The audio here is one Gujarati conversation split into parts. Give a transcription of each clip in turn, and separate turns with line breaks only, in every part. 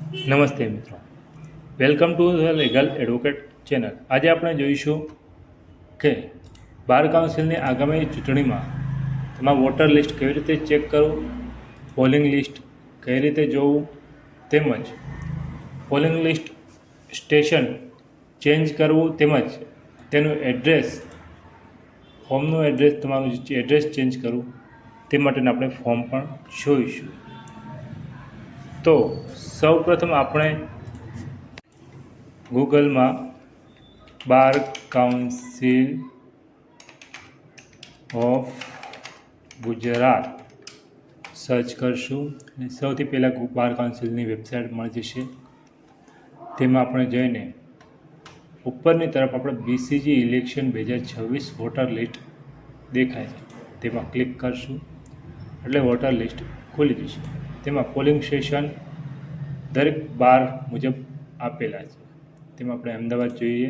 નમસ્તે મિત્રો, welcome to the legal advocate channel. આજે આપણે જોઈશું કે બાર કાઉન્સિલની આગામી ચૂંટણીમાં તમારું વોટર લિસ્ટ કેવી રીતે ચેક કરવું, પોલિંગ લિસ્ટ કઈ રીતે જોવું, તેમજ પોલિંગ લિસ્ટ સ્ટેશન ચેન્જ કરવું, તેમજ તેનું એડ્રેસ, ફોર્મનું એડ્રેસ, તમારું એડ્રેસ ચેન્જ કરવું તે માટેનું આપણે ફોર્મ પણ જોઈશું. તો સૌપ્રથમ આપણે ગૂગલમાં bar council of Gujarat search કરશું અને સૌથી પહેલાં બાર કાઉન્સિલની વેબસાઇટ મળી જશે. તેમાં આપણે જઈને ઉપરની તરફ આપણે BCG ઇલેક્શન 2026 વોટર લિસ્ટ દેખાય છે, તેમાં ક્લિક કરશું એટલે વોટર લિસ્ટ ખુલી જશે. તેમાં પોલિંગ સ્ટેશન દરેક બાર મુજબ આપેલા છે. તેમાં આપણે અમદાવાદ જોઈએ.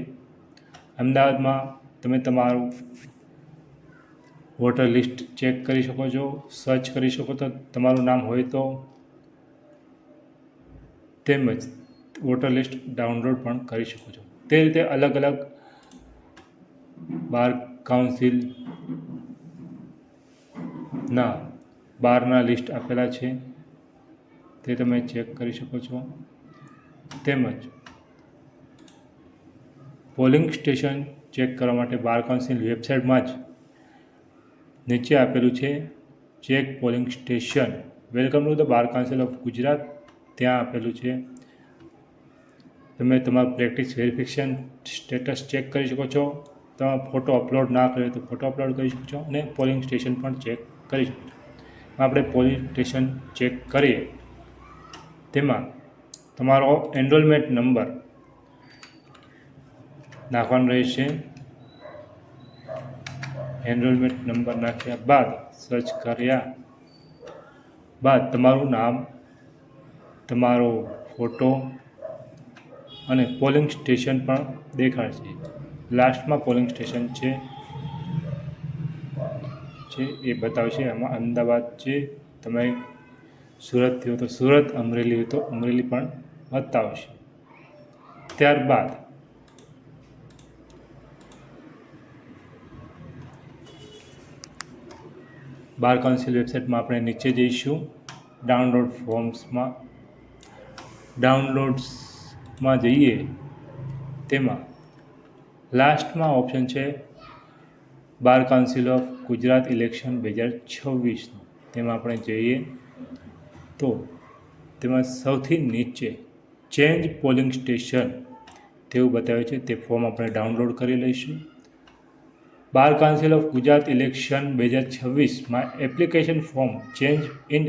અમદાવાદમાં તમે તમારું વોટર લિસ્ટ ચેક કરી શકો છો, સર્ચ કરી શકો છો તમારું નામ હોય તો, તેમજ વોટર લિસ્ટ ડાઉનલોડ પણ કરી શકો છો. તે રીતે અલગ અલગ બાર કાઉન્સિલના બારના લિસ્ટ આપેલા છે, તે તમે ચેક કરી શકો છો. તેમજ પોલિંગ સ્ટેશન ચેક કરવા માટે બાર કાઉન્સિલ વેબસાઇટમાં જ નીચે આપેલું છે check polling station, welcome to the bar council of Gujarat, ત્યાં આપેલું છે. તમે તમારું પ્રેક્ટિસ વેરિફિકેશન સ્ટેટસ ચેક કરી શકો છો. તમે ફોટો અપલોડ ના કર્યો તો ફોટો અપલોડ કરી શકો છો અને પોલિંગ સ્ટેશન પણ ચેક કરી શકો છો. આપણે પોલિંગ સ્ટેશન ચેક કરીએ. તેમાં તમારો એનરોલમેન્ટ નંબર નાખવાનો રહેશે. એનરોલમેન્ટ નંબર નાખ્યા બાદ સર્ચ કર્યા બાદ તમારું નામ, તમારો ફોટો અને પોલિંગ સ્ટેશન પણ દેખાડશે. લાસ્ટમાં પોલિંગ સ્ટેશન છે એ બતાવશે. એમાં અમદાવાદ છે, તમે સુરતથી હો તો સુરત, અમરેલી હોય તો અમરેલી પણ બતાવશે. ત્યારબાદ બાર કાઉન્સિલ વેબસાઇટમાં આપણે નીચે જઈશું. ડાઉનલોડ ફોર્મ્સમાં ડાઉનલોડ્સમાં જઈએ. તેમાં લાસ્ટમાં ઓપ્શન છે બાર કાઉન્સિલ ઓફ ગુજરાત ઇલેક્શન 2026. તેમાં આપણે જઈએ તો તેમાં સૌથી નીચે ચેન્જ પોલિંગ સ્ટેશન તેવું બતાવે છે. તે ફોર્મ આપણે ડાઉનલોડ કરી લઈશું. Bar council of Gujarat election 2026માં application form change in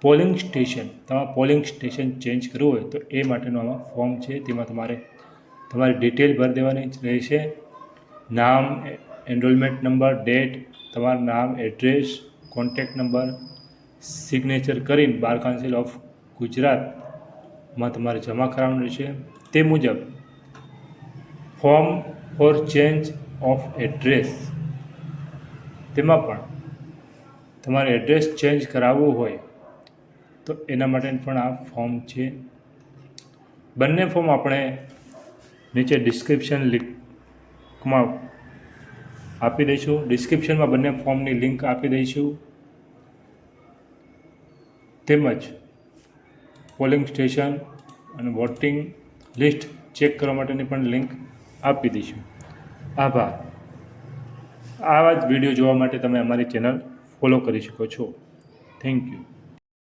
polling station, તમારે પોલિંગ સ્ટેશન ચેન્જ કરવું હોય તો એ માટેનું આમાં ફોર્મ છે. તેમાં તમારી ડિટેલ ભરી દેવાની રહેશે. નામ, એનરોલમેન્ટ નંબર, ડેટ, તમારું નામ, એડ્રેસ, કોન્ટેક્ટ નંબર, સિગ્નેચર કરીને બાર કાઉન્સિલ ઓફ ગુજરાતમાં તમારે જમા કરાવવાનું રહેશે. તે મુજબ form four change of address, તેમાં પણ તમારે એડ્રેસ ચેન્જ કરાવવું હોય તો એના માટે પણ આ ફોર્મ છે. બંને ફોર્મ આપણે નીચે ડિસ્ક્રિપ્શન લિંકમાં આપી દઈશું. ડિસ્ક્રિપ્શનમાં બંને ફોર્મની લિંક આપી દઈશું. તેમજ પોલિંગ સ્ટેશન અને વોટિંગ લિસ્ટ ચેક કરવા માટેની પણ લિંક આપી દઈશું. આભાર. આવા જ વિડીયો જોવા માટે તમે અમારી ચેનલ ફોલો કરી શકો છો. Thank you.